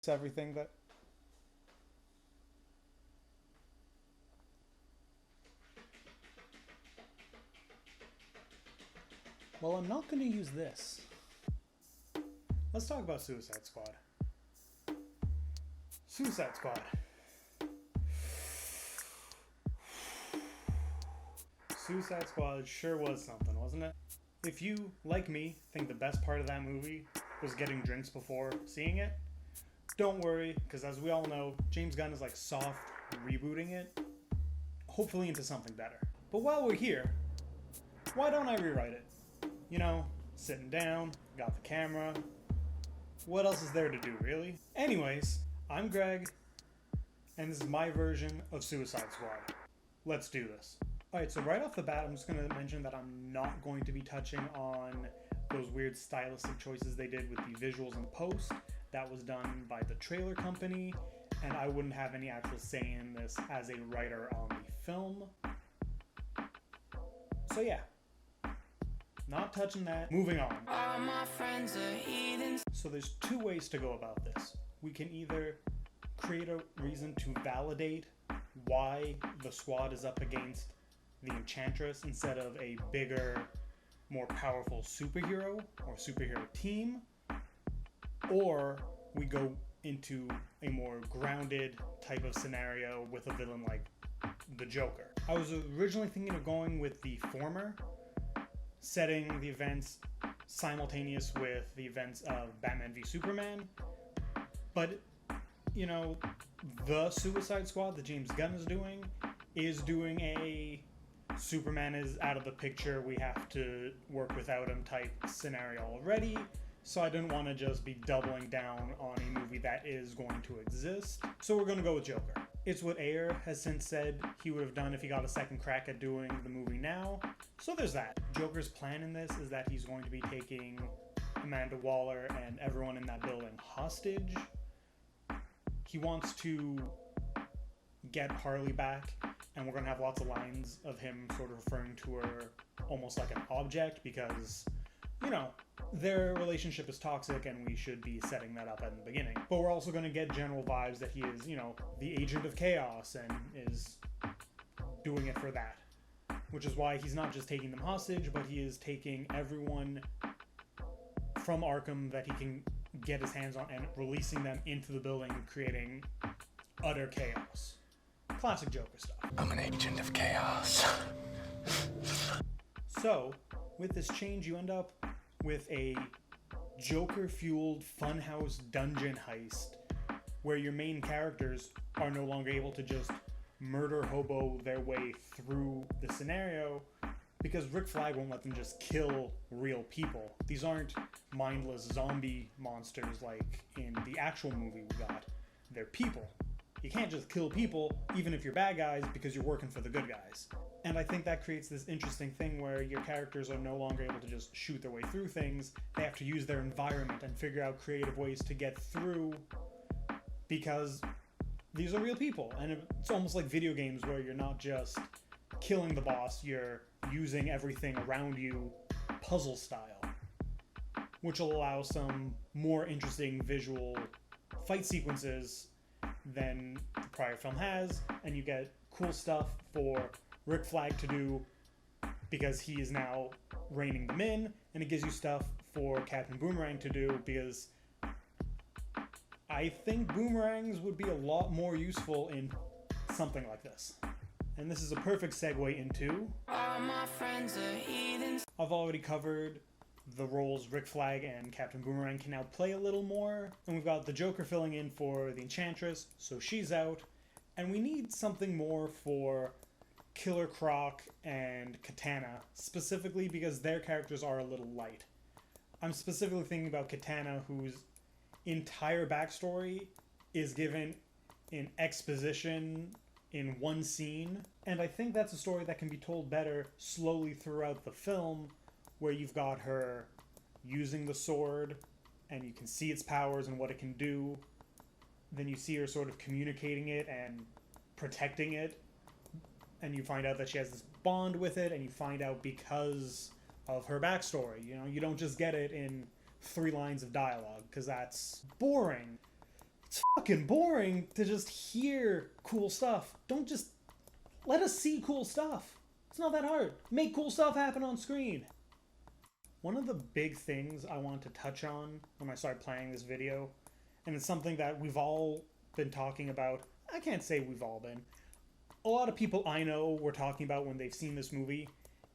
It's everything that... Well, I'm not going to use this. Let's talk about Suicide Squad. Suicide Squad. Suicide Squad sure was something, wasn't it? If you, like me, think the best part of that movie was getting drinks before seeing it, don't worry, because as we all know, James Gunn is like soft rebooting it, hopefully into something better. But while we're here, why don't I rewrite it? You know, sitting down, got the camera. What else is there to do, really? Anyways, I'm Greg, and this is my version of Suicide Squad. Let's do this. Alright, so right off the bat, I'm just going to mention that I'm not going to be touching on those weird stylistic choices they did with the visuals in post. That was done by the trailer company, and I wouldn't have any actual say in this as a writer on the film. So yeah, not touching that. Moving on. All my friends are heathens. So there's two ways to go about this. We can either create a reason to validate why the squad is up against the Enchantress instead of a bigger, more powerful superhero or superhero team, or we go into a more grounded type of scenario with a villain like the Joker. I was originally thinking of going with the former, setting the events simultaneous with the events of Batman v Superman, but you know, the Suicide Squad that James Gunn is doing a Superman is out of the picture, we have to work without him type scenario already, so I didn't want to just be doubling down on a movie that is going to exist. So we're going to go with Joker. It's what Ayer has since said he would have done if he got a second crack at doing the movie now. So there's that. Joker's plan in this is that he's going to be taking Amanda Waller and everyone in that building hostage. He wants to get Harley back, and we're going to have lots of lines of him sort of referring to her almost like an object because, you know, their relationship is toxic and we should be setting that up at the beginning. But we're also going to get general vibes that he is, you know, the agent of chaos and is doing it for that. Which is why he's not just taking them hostage, but he is taking everyone from Arkham that he can get his hands on and releasing them into the building, creating utter chaos. Classic Joker stuff. I'm an agent of chaos. So, with this change, you end up with a Joker-fueled funhouse dungeon heist where your main characters are no longer able to just murder hobo their way through the scenario because Rick Flag won't let them just kill real people. These aren't mindless zombie monsters like in the actual movie we got. They're people. You can't just kill people, even if you're bad guys, because you're working for the good guys. And I think that creates this interesting thing where your characters are no longer able to just shoot their way through things. They have to use their environment and figure out creative ways to get through because these are real people. And it's almost like video games where you're not just killing the boss, you're using everything around you puzzle style, which will allow some more interesting visual fight sequences than the prior film has, and you get cool stuff for Rick Flag to do because he is now reining them in, and it gives you stuff for Captain Boomerang to do because I think boomerangs would be a lot more useful in something like this. And this is a perfect segue into... All my friends are heathens. I've already covered the roles Rick Flag and Captain Boomerang can now play a little more. And we've got the Joker filling in for the Enchantress, so she's out. And we need something more for Killer Croc and Katana, specifically because their characters are a little light. I'm specifically thinking about Katana, whose entire backstory is given in exposition in one scene. And I think that's a story that can be told better slowly throughout the film, where you've got her using the sword and you can see its powers and what it can do. Then you see her sort of communicating it and protecting it. And you find out that she has this bond with it, and you find out because of her backstory. You know, you don't just get it in 3 lines of dialogue, because that's boring. It's fucking boring to just hear cool stuff. Don't just let us see cool stuff. It's not that hard. Make cool stuff happen on screen. One of the big things I want to touch on when I started playing this video, and it's something that we've all been talking about. I can't say we've all been. A lot of people I know were talking about when they've seen this movie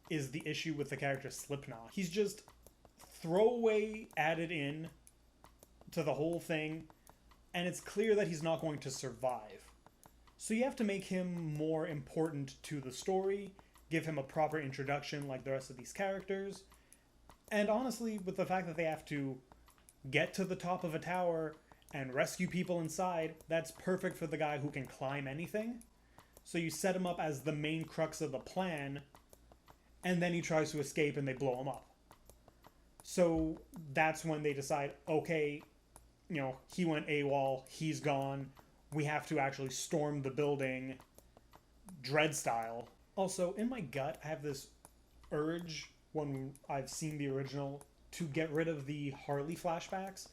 is the issue with the character Slipknot. He's just throwaway added in to the whole thing, and it's clear that he's not going to survive. So you have to make him more important to the story, give him a proper introduction like the rest of these characters, and honestly, with the fact that they have to get to the top of a tower and rescue people inside, that's perfect for the guy who can climb anything. So you set him up as the main crux of the plan, and then he tries to escape and they blow him up. So that's when they decide, okay, you know, he went AWOL, he's gone, we have to actually storm the building, Dread style. Also, in my gut, I have this urge, when I've seen the original, to get rid of the Harley flashbacks,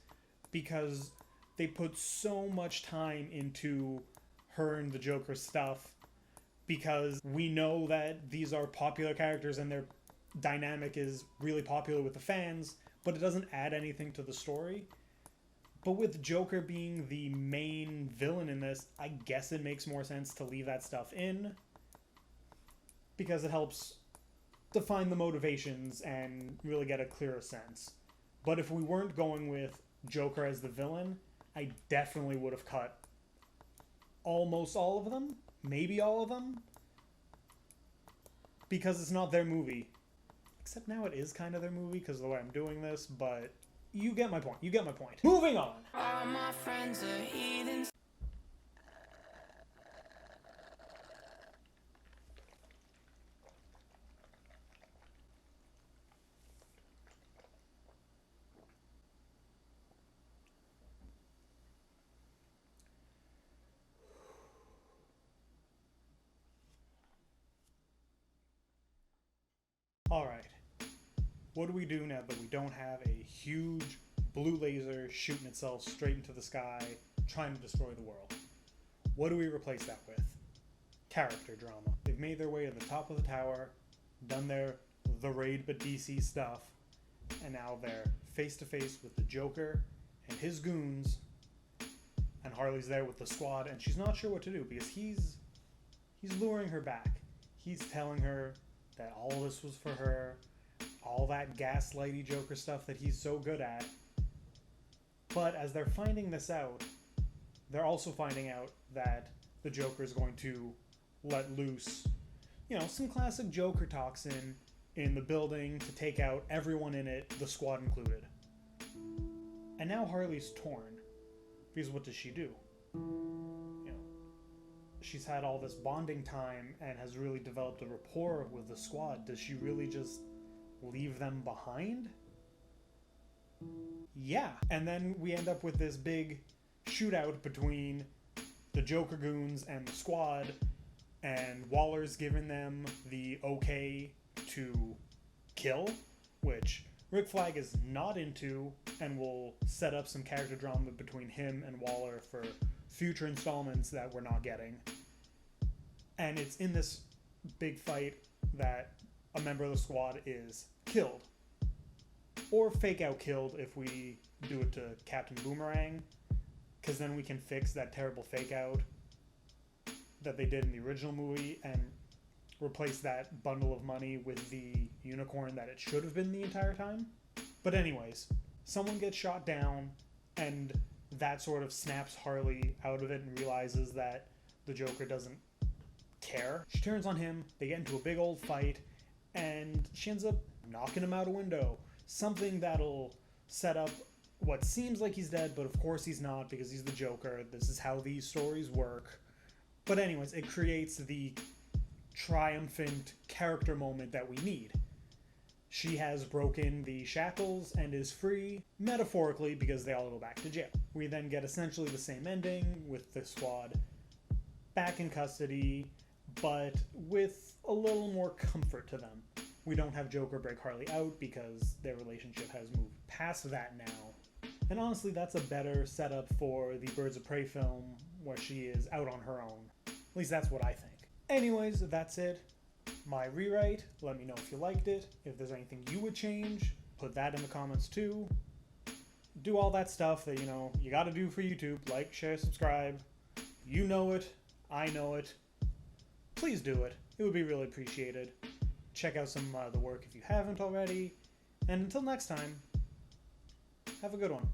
because they put so much time into her and the Joker stuff, because we know that these are popular characters and their dynamic is really popular with the fans, but it doesn't add anything to the story. But with Joker being the main villain in this, I guess it makes more sense to leave that stuff in, because it helps define the motivations and really get a clearer sense. But if we weren't going with Joker as the villain, I definitely would have cut almost all of them, maybe all of them, because it's not their movie. Except now it is kind of their movie because of the way I'm doing this, but you get my point. You get my point. Moving on. All my friends are heathens. Alright, what do we do now that we don't have a huge blue laser shooting itself straight into the sky, trying to destroy the world? What do we replace that with? Character drama. They've made their way to the top of the tower, done their The Raid but DC stuff, and now they're face to face with the Joker and his goons, and Harley's there with the squad, and she's not sure what to do because he's luring her back. He's telling her that all this was for her, all that gaslighty Joker stuff that he's so good at. But as they're finding this out, they're also finding out that the Joker is going to let loose, you know, some classic Joker toxin in the building to take out everyone in it, the squad included. And now Harley's torn, because what does she do? She's had all this bonding time and has really developed a rapport with the squad. Does she really just leave them behind? Yeah. And then we end up with this big shootout between the Joker goons and the squad, and Waller's giving them the okay to kill, which Rick Flag is not into, and will set up some character drama between him and Waller for future installments that we're not getting. And it's in this big fight that a member of the squad is killed. Or fake out killed if we do it to Captain Boomerang, because then we can fix that terrible fake out that they did in the original movie and replace that bundle of money with the unicorn that it should have been the entire time. But anyways, someone gets shot down, and that sort of snaps Harley out of it and realizes that the Joker doesn't care. She turns on him, they get into a big old fight, and she ends up knocking him out a window. Something that'll set up what seems like he's dead, but of course he's not because he's the Joker. This is how these stories work. But anyways, it creates the triumphant character moment that we need. She has broken the shackles and is free, metaphorically, because they all go back to jail. We then get essentially the same ending with the squad back in custody, but with a little more comfort to them. We don't have Joker break Harley out because their relationship has moved past that now. And honestly, that's a better setup for the Birds of Prey film where she is out on her own. At least that's what I think. Anyways, that's it. My rewrite. Let me know if you liked it. If there's anything you would change, put that in the comments too. Do all that stuff that, you gotta do for YouTube. Like, share, subscribe. You know it. I know it. Please do it. It would be really appreciated. Check out some of the work if you haven't already. And until next time, have a good one.